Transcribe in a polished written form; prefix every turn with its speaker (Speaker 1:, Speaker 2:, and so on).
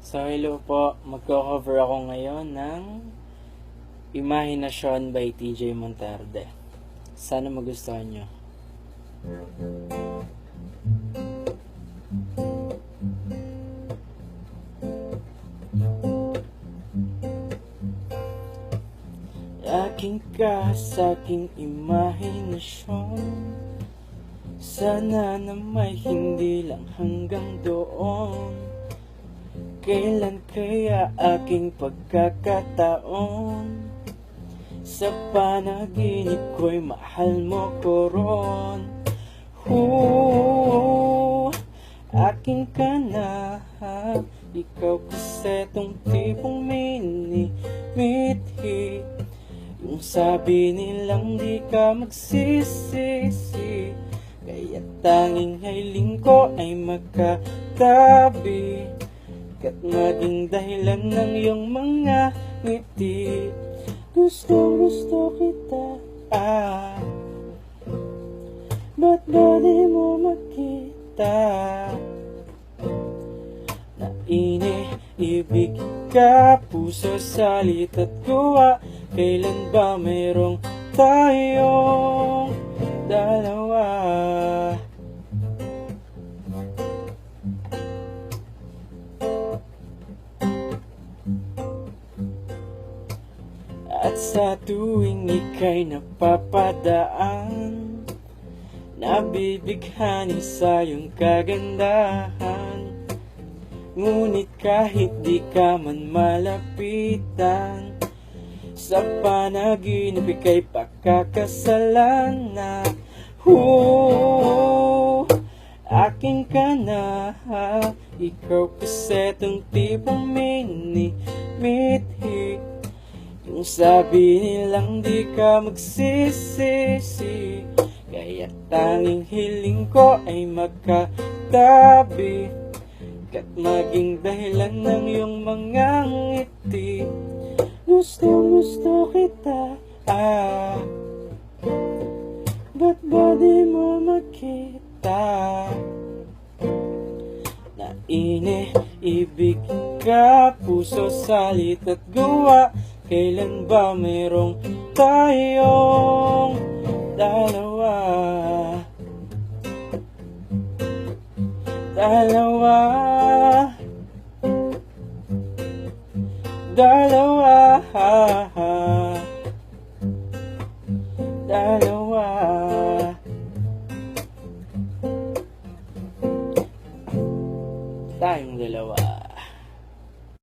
Speaker 1: So, hello po. Magko-cover ako ngayon ng Imahinasyon by TJ Monterde. Sana magustuhan nyo. Aking ka sa aking imahinasyon, sana na may hindi lang hanggang doon. Kailan kaya aking pagkakataon? Sa panaginip ko'y mahal mo ko ron. Aking ka na, ikaw kasi tong tipong minimithi. Yung sabi nilang di ka magsisisi, kaya tanging hiling ko ay magkatabi, ka't maging dahilan ng iyong mga ngiti. Gusto kita, ba't ba di mo makita? Nainiibig ka, puso, salit at gawa. Kailan ba mayroong tayong dalawa? At sa tuwing ika'y napapadaan, nabibighani sa iyong kagandahan. Ngunit kahit di ka man malapitan, sa panaginip ika'y pakakasalan na. Akin ka na, ikaw kasi tong tipong minimithi. Yung sabi nilang di ka magsisisi, kaya tanging hiling ko ay magkatabi, ka't maging dahilan ng iyong mga ngiti. Gusto kita, ba't ba di mo makita? Nainiibig ka, puso, salit at gawa. Kailan ba mayroong tayong dalawa? Dalawa, dalawa, dalawa. Tayong dalawa.